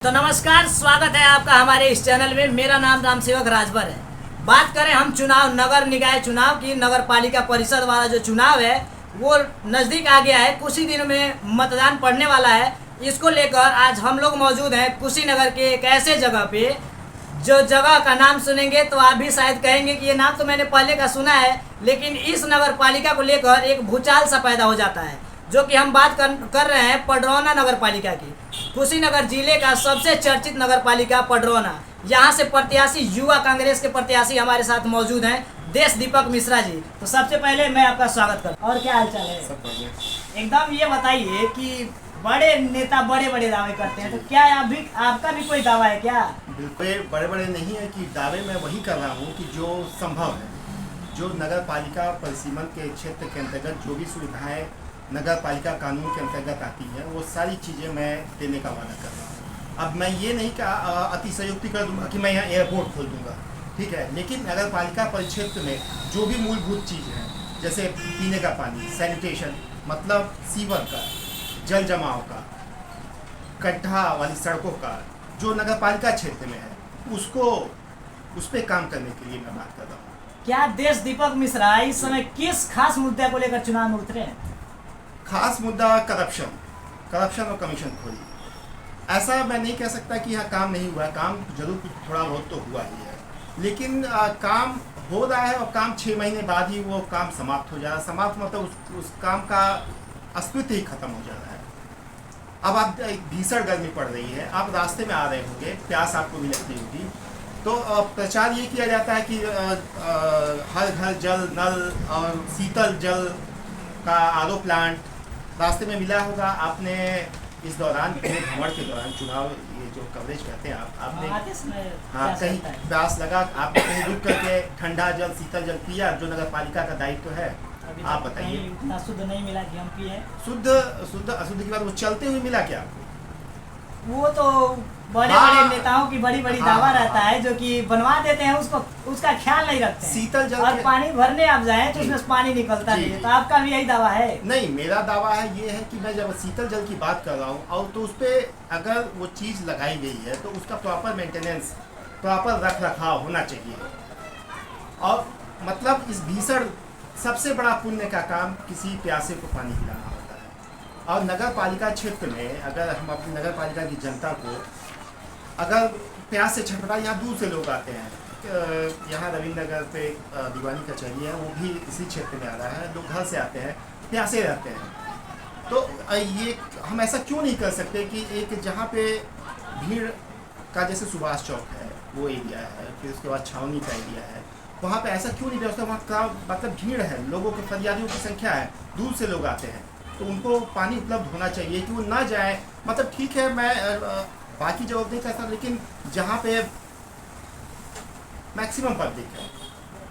तो नमस्कार, स्वागत है आपका हमारे इस चैनल में। मेरा नाम राम सेवक राजभर है। बात करें हम चुनाव, नगर निकाय चुनाव की, नगर पालिका परिषद वाला जो चुनाव है वो नज़दीक आ गया है। कुछ ही दिनों में मतदान पड़ने वाला है। इसको लेकर आज हम लोग मौजूद हैं कुशीनगर के एक ऐसे जगह पे, जो जगह का नाम सुनेंगे तो आप भी शायद कहेंगे कि ये नाम तो मैंने पहले का सुना है, लेकिन इस नगर पालिका को लेकर एक भूचाल सा पैदा हो जाता है। जो कि हम बात कर रहे हैं पडरौना नगर पालिका की। कुशीनगर जिले का सबसे चर्चित नगर पालिका पडरौना। यहाँ से प्रत्याशी, युवा कांग्रेस के प्रत्याशी हमारे साथ मौजूद हैं, देश दीपक मिश्रा जी। तो सबसे पहले मैं आपका स्वागत करता हूँ। और क्या हालचाल है? सब बढ़िया। एकदम। ये बताइए कि बड़े नेता बड़े बड़े दावे करते हैं, तो क्या आपका भी कोई दावा है क्या? बिल्कुल बड़े बड़े नहीं है कि दावे मैं वही कर रहा हूँ कि जो संभव है, जो नगर पालिका परिसीमन के क्षेत्र के अंतर्गत जो भी सुविधाएं नगर पालिका कानून के अंतर्गत आती हैं, वो सारी चीज़ें मैं देने का वादा कर रहा हूँ। अब मैं ये नहीं कहा अतिशयोक्ति कर दूंगा कि मैं यहाँ एयरपोर्ट खोल दूंगा, ठीक है, लेकिन नगर पालिका परिक्षेत्र में जो भी मूलभूत चीज़ है, जैसे पीने का पानी, सैनिटेशन, मतलब सीवर का, जल जमाव का, गड्ढा वाली सड़कों का, जो नगर पालिका क्षेत्र में है, उस पर काम करने के लिए मैं बात कर रहा हूँ। क्या देश दीपक मिश्रा इस समय किस खास मुद्दे को लेकर चुनाव में उतरे हैं? खास मुद्दा करप्शन और कमीशन खोरी। ऐसा मैं नहीं कह सकता कि यहाँ काम नहीं हुआ, काम जरूर थोड़ा बहुत तो हुआ ही है, लेकिन काम हो रहा है और काम 6 महीने बाद ही वो काम समाप्त हो जा रहा है। समाप्त मतलब उस काम का अस्तित्व ही खत्म हो जा रहा है। अब आप भीषण गर्मी पड़ रही है, आप रास्ते में आ रहे होंगे, प्यास आपको भी लगती होगी, तो प्रचार ये किया जाता है कि हर घर जल नल और शीतल जल का आरओ प्लांट रास्ते में मिला होगा। आपने इस दौरान भ्रमण के दौरान, चुनाव ये जो कवरेज करते हैं आपने कहीं प्यास लगा, आपने कहीं रुक करके ठंडा जल शीतल जल पिया, जो नगर पालिका का दायित्व है? आप बताइए। इतना शुद्ध नहीं मिला कि हम पिए। शुद्ध अशुद्ध की बात, वो चलते हुए मिला क्या आपको? वो तो बड़े बड़े नेताओं की बड़ी बड़ी दावा रहता है, जो कि बनवा देते हैं, उसका ख्याल नहीं रखते हैं। शीतल जल और पानी भरने आप जाए तो उसमें पानी निकलता नहीं है। तो आपका भी यही दावा है? नहीं, मेरा दावा है ये है कि मैं जब शीतल जल की बात कर रहा हूँ, और तो उस पर अगर वो चीज़ लगाई गई है तो उसका प्रॉपर मेंटेनेंस, प्रॉपर रख रखाव होना चाहिए। और मतलब इस भीषण सबसे बड़ा पुण्य का काम किसी प्यासे को पानी पिलाना होता है। और नगर पालिका क्षेत्र में अगर हम अपनी नगर पालिका की जनता को अगर प्यास से छटपटा, यहाँ दूर से लोग आते हैं, यहाँ रविंद्र नगर पे दीवानी कचहरी है, वो भी इसी क्षेत्र में आ रहा है, लोग घर से आते हैं, प्यासे रहते हैं। तो ये हम ऐसा क्यों नहीं कर सकते कि एक जहाँ पे भीड़ का, जैसे सुभाष चौक है वो एरिया है, फिर उसके बाद छावनी का एरिया है, वहाँ पे ऐसा क्यों नहीं व्यवस्था? वहाँ का मतलब भीड़ है, लोगों के फरियादियों की संख्या है, दूर से लोग आते हैं, तो उनको पानी उपलब्ध होना चाहिए कि वो ना जाए। मतलब ठीक है, मैं बाकी जवाब नहीं करता, लेकिन जहाँ पे मैक्सिमम पब्लिक है,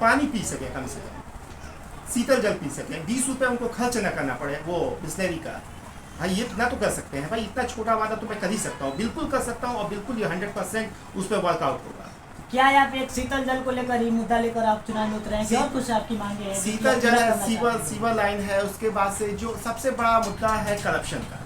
पानी पी सके, कम से कम शीतल जल पी सके, 20 रुपये उनको खर्च न करना पड़े वो बिस्लेरी का। भाई ये इतना तो कर सकते हैं, भाई इतना छोटा वादा तो मैं कर ही सकता हूँ, बिल्कुल कर सकता हूँ, और बिल्कुल ये 100% उस पर वर्कआउट होगा। क्या आप एक शीतल जल को लेकर ही मुद्दा लेकर आप चुनाव में उतरे हैं, और कुछ आपकी मांगे हैं? शीतल जल है, सीवर लाइन है, उसके बाद से जो सबसे बड़ा मुद्दा है करप्शन का।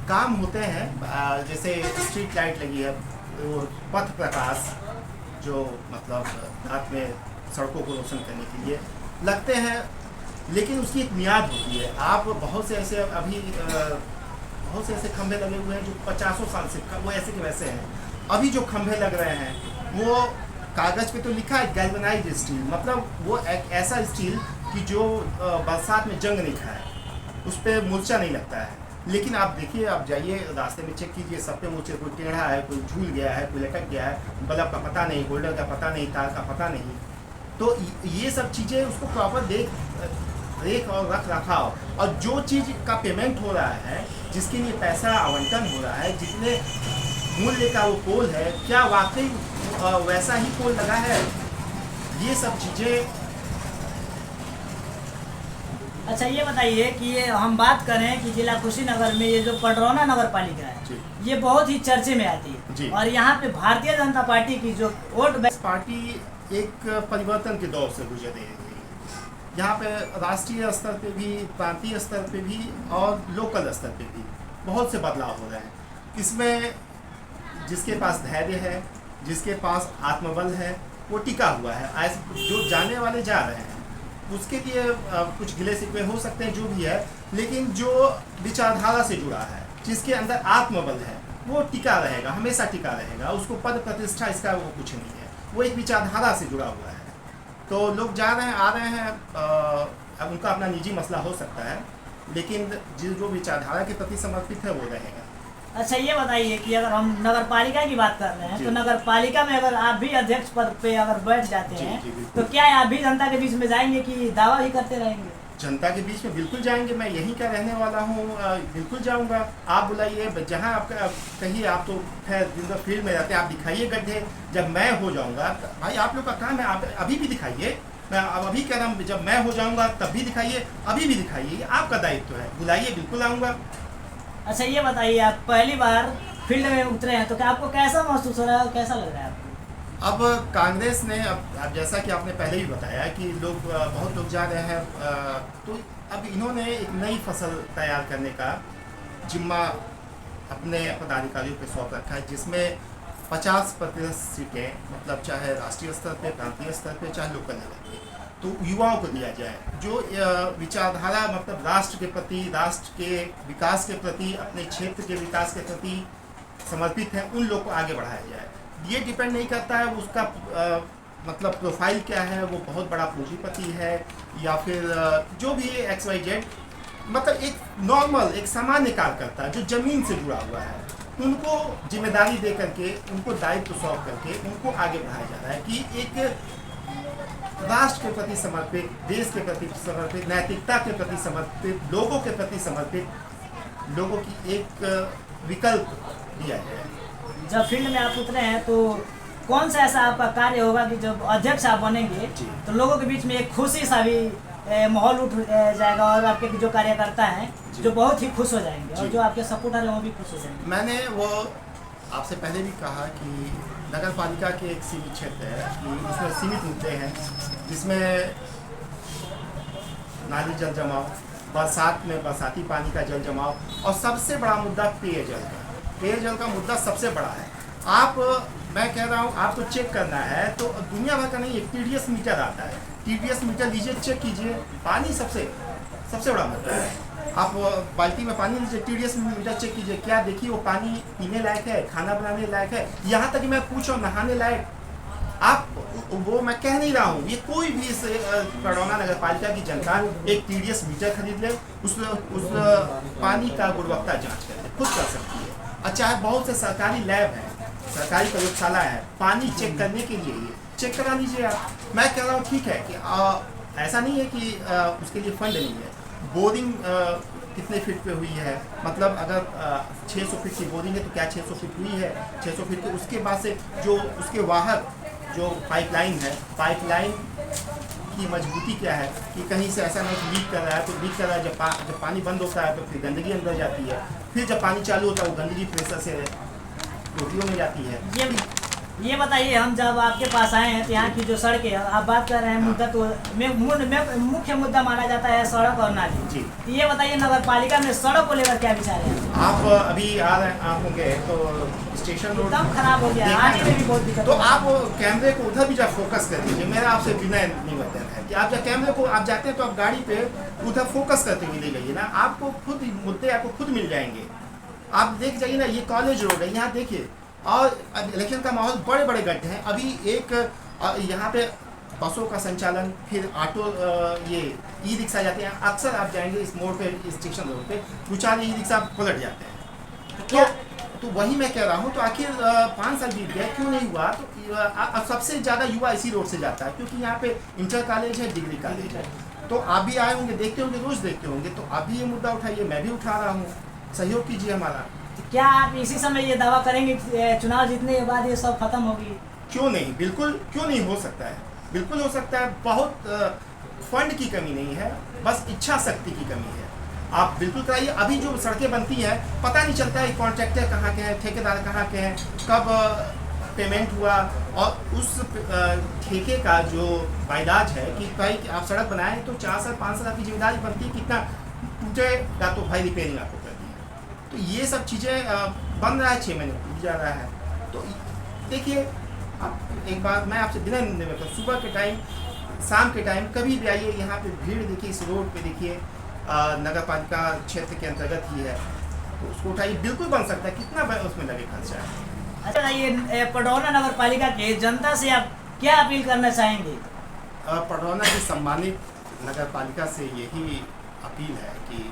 काम होते हैं, जैसे स्ट्रीट लाइट लगी है, वो पथ प्रकाश, जो मतलब रात में सड़कों को रोशन करने के लिए लगते हैं, लेकिन उसकी एक मियाद होती है। आप बहुत से ऐसे खंभे लगे हुए हैं जो 50 साल से वो ऐसे के वैसे हैं। अभी जो खंभे लग रहे हैं वो कागज पे तो लिखा है गैल्वेनाइज्ड स्टील, मतलब वो एक ऐसा स्टील कि जो बरसात में जंग नहीं खाए, उस पर मूर्छा नहीं लगता है। लेकिन आप देखिए, आप जाइए रास्ते में चेक कीजिए, सब पे मूर्छे, कोई टेढ़ा है, कोई झूल गया है, कोई लटक गया है, बल्ब का पता नहीं, होल्डर का पता नहीं, तार का पता नहीं। तो ये सब चीज़ें उसको प्रॉपर देख और रख रखाव, और जो चीज़ का पेमेंट हो रहा है, जिसके लिए पैसा आवंटन हो रहा है, जितने मूल्य का वो पोल है, क्या वाकई वैसा ही पोल लगा है? ये सब चीज़ें। अच्छा, ये बताइए कि ये हम बात करें कि जिला कुशीनगर में ये जो पडरौना नगर पालिका है, ये बहुत ही चर्चे में आती है, और यहाँ पे भारतीय जनता पार्टी की जो वोट पार्टी एक परिवर्तन के दौर से गुजर रही है। यहाँ पे राष्ट्रीय स्तर पे भी, प्रांतीय स्तर पे भी और लोकल स्तर पे भी बहुत से बदलाव हो रहे हैं। इसमें जिसके पास धैर्य है, जिसके पास आत्मबल है, वो टिका हुआ है। जो जाने वाले जा रहे हैं उसके लिए कुछ गिले शिकवे हो सकते हैं, जो भी है, लेकिन जो विचारधारा से जुड़ा है, जिसके अंदर आत्मबल है, वो टिका रहेगा, हमेशा टिका रहेगा। उसको पद प्रतिष्ठा इसका वो कुछ नहीं है, वो एक विचारधारा से जुड़ा हुआ है। तो लोग जा रहे हैं, आ रहे हैं, अब उनका अपना निजी मसला हो सकता है, लेकिन जो विचारधारा के प्रति समर्पित है वो रहेगा। अच्छा, ये बताइए कि अगर हम नगर पालिका की बात कर रहे हैं तो नगर पालिका में अगर आप भी अध्यक्ष पद पे अगर बैठ जाते हैं तो क्या आप भी जनता के बीच में जाएंगे कि दावा ही करते रहेंगे? जनता के बीच में बिल्कुल जाएंगे, मैं यहीं का रहने वाला हूँ, बिल्कुल जाऊँगा। आप बुलाइए, जहाँ आपका कहिए, आप तो खैर दिन भर फील्ड में रहते हैं, आप दिखाइए गड्ढे। जब मैं हो जाऊँगा, भाई आप लोग का काम है, आप अभी भी दिखाइए। मैं अब अभी कह रहा हूँ, जब मैं हो जाऊँगा तब भी दिखाइए, अभी भी दिखाइए, आपका दायित्व है, बुलाइए, बिल्कुल आऊँगा। अच्छा, ये बताइए, आप पहली बार फील्ड में उतरे हैं तो क्या आपको कैसा महसूस हो रहा है, कैसा लग रहा है आपको? अब कांग्रेस ने, अब जैसा कि आपने पहले ही बताया कि लोग बहुत लोग जा रहे हैं, तो अब इन्होंने एक नई फसल तैयार करने का जिम्मा अपने पदाधिकारियों पे सौंप रखा है, जिसमें 50% सीटें, मतलब चाहे राष्ट्रीय स्तर पे, प्रांतीय स्तर पे, चाहे लोकल लेवल पे, तो युवाओं को दिया जाए, जो विचारधारा, मतलब राष्ट्र के प्रति, राष्ट्र के विकास के प्रति, अपने क्षेत्र के विकास के प्रति समर्पित हैं, उन लोग को आगे बढ़ाया जाए। ये डिपेंड नहीं करता है उसका मतलब प्रोफाइल क्या है, वो बहुत बड़ा पूंजीपति है या फिर जो भी XYZ, मतलब एक नॉर्मल, एक सामान्य कार्यकर्ता जो जमीन से जुड़ा हुआ है, उनको जिम्मेदारी दे करके, उनको दायित्व सौंप करके उनको आगे बढ़ाया जा रहा है कि एक राष्ट्र के प्रति समर्पित, देश के प्रति समर्पित, नैतिकता के प्रति समर्पित, लोगों के प्रति समर्पित लोगों की एक विकल्प दिया जाए। जब फील्ड में आप उतरे हैं तो कौन सा ऐसा आपका कार्य होगा कि जब अध्यक्ष आप बनेंगे तो लोगों के बीच में एक खुशी सा भी माहौल उठ जाएगा और आपके जो कार्यकर्ता हैं जो बहुत ही खुश हो जाएंगे और जो आपके सपोर्टर हैं वो भी खुश हो जाएंगे? मैंने वो आपसे पहले भी कहा कि नगर पालिका के एक सीमित क्षेत्र है कि उसमें सीमित मुद्दे हैं, जिसमें नाली जल जमाव, बरसात में बरसाती पानी का जल जमाव, और सबसे बड़ा मुद्दा पेयजल का मुद्दा सबसे बड़ा है। मैं कह रहा हूँ, आपको चेक करना है तो दुनिया भर का नहीं, एक TDS मीटर आता है, TDS मीटर लीजिए, चेक कीजिए, पानी सबसे बड़ा मुद्दा है। आप बाल्टी में पानी लीजिए, TDS मीटर चेक कीजिए, क्या देखिए वो पानी पीने लायक है, खाना बनाने लायक है, यहाँ तक कि मैं पूछ रहा हूँ नहाने लायक। आप वो मैं कह नहीं रहा हूँ, ये कोई भी इस बड़ौना नगर पालिका की जनता एक TDS मीटर खरीद ले, उस पानी का गुणवत्ता जाँच कर ले, खुद कर सकती है। और चाहे बहुत से सरकारी लैब हैं, सरकारी प्रयोगशाला है, पानी चेक करने के लिए ये चेक करा लीजिए आप। मैं कह रहा हूँ ठीक है कि ऐसा नहीं है कि उसके लिए फंड नहीं है। बोरिंग कितने फीट पे हुई है, मतलब अगर 600 फीट की बोरिंग है तो क्या 600 फीट हुई है? 600 फीट के उसके बाद से जो उसके वाहक जो पाइपलाइन है, पाइपलाइन की मजबूती क्या है कि कहीं से ऐसा नहीं लीक कर रहा है, तो लीक कर रहा है, जब पानी बंद होता है तो फिर गंदगी अंदर जाती है, फिर जब पानी चालू होता है वो गंदगी प्रेशर से टोटियों में जाती है। ये बताइए, हम जब आपके पास आए हैं तो यहाँ की जो सड़कें आप बात कर रहे हैं, मुद्दा तो मुख्य मुद्दा माना जाता है सड़क और नाली जी। तो ये बताइए, नगर पालिका में सड़क को लेकर क्या विचार है? आप अभी आ रहे होंगे तो स्टेशन रोड एकदम खराब हो गया, आगे में भी बहुत दिक्कत, तो आप कैमरे को उधर भी जब फोकस कर दीजिए। मेरा आपसे विनय निवेदन है कि आप जब कैमरे को आप जाते हैं तो आप गाड़ी पे उधर फोकस करते हुए ले जाइए ना, आपको खुद मुद्दे आपको खुद मिल जाएंगे। आप देख जाइए ना, ये कॉलेज रोड है, यहाँ देखिए, और इलेक्शन का माहौल, बड़े बड़े गड्ढे हैं। अभी एक यहाँ पे बसों का संचालन, फिर ऑटो, ये ई-रिक्शा जाते हैं, अक्सर आप जाएंगे इस मोड़ पे, स्टेशन रोड पे 2-4 ई-रिक्शा पलट जाते हैं। तो वही मैं कह रहा हूँ, तो आखिर 5 साल बीत गए, क्यों नहीं हुआ? तो सबसे ज़्यादा युवा इसी रोड से जाता है, क्योंकि यहाँ पे इंटर कॉलेज है, डिग्री कॉलेज है। तो आप भी आए होंगे, देखते होंगे, रोज़ देखते होंगे, तो अभी ये मुद्दा उठाइए, मैं भी उठा रहा हूँ, सहयोग कीजिए हमारा। क्या आप इसी समय ये दावा करेंगे चुनाव जीतने के बाद ये सब खत्म होगी? क्यों नहीं, बिल्कुल क्यों नहीं हो सकता है, बिल्कुल हो सकता है। बहुत फंड की कमी नहीं है, बस इच्छा शक्ति की कमी है। आप बिल्कुल कराइए। अभी जो सड़कें बनती हैं, पता नहीं चलता है कॉन्ट्रैक्टर कहाँ के हैं, ठेकेदार कहाँ के हैं, कब पेमेंट हुआ, और उस ठेके का जो वायदाज है कि भाई आप सड़क बनाएं तो 4 साल 5 साल की जिम्मेदारी बनती है, कितना टूटेगा तो भाई रिपेयरिंग आपको कर दी। तो ये सब चीज़ें बन रहा है, 6 महीने टूट जा रहा है। तो देखिए, अब एक बार मैं आपसे बिना निवेदन करता, सुबह के टाइम, शाम के टाइम कभी भी आइए, यहाँ पे भीड़ देखिए, इस रोड पे देखिए, नगर पालिका क्षेत्र के अंतर्गत ही है, तो उसको उठाइए, बिल्कुल बन सकता है। कितना उसमें लगे खर्चा? अच्छा, ये पडरौना नगर पालिका के जनता से आप क्या अपील करना चाहेंगे? पडरौना की सम्मानित नगर पालिका से यही अपील है कि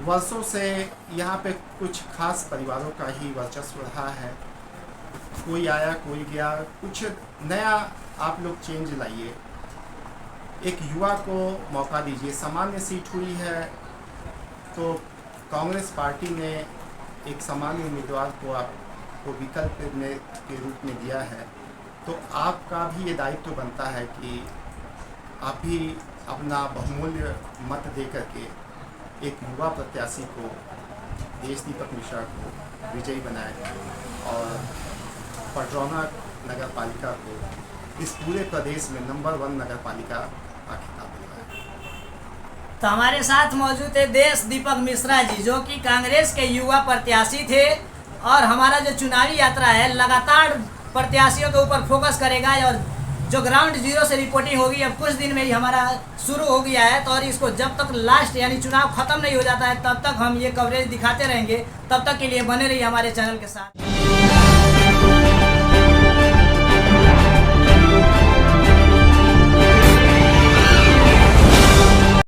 वर्षों से यहाँ पे कुछ खास परिवारों का ही वर्चस्व रहा है। कोई आया कोई गया, कुछ नया आप लोग चेंज लाइए, एक युवा को मौका दीजिए। सामान्य सीट हुई है तो कांग्रेस पार्टी ने एक सामान्य उम्मीदवार को आपको विकल्प में के रूप में दिया है, तो आपका भी ये दायित्व बनता है कि आप भी अपना बहुमूल्य मत दे करके एक युवा प्रत्याशी को, देश दीपक मिश्रा को विजयी बनाए और पडरौना नगर पालिका को इस पूरे प्रदेश में नंबर 1 नगर पालिका का खिताब दिलाए। तो हमारे साथ मौजूद है देश दीपक मिश्रा जी, जो कि कांग्रेस के युवा प्रत्याशी थे, और हमारा जो चुनावी यात्रा है लगातार प्रत्याशियों के ऊपर फोकस करेगा, और जो ग्राउंड जीरो से रिपोर्टिंग होगी अब कुछ दिन में ही हमारा शुरू हो गया है। तो और इसको जब तक लास्ट यानी चुनाव खत्म नहीं हो जाता है तब तक हम ये कवरेज दिखाते रहेंगे। तब तक के लिए बने रहिए हमारे चैनल के साथ।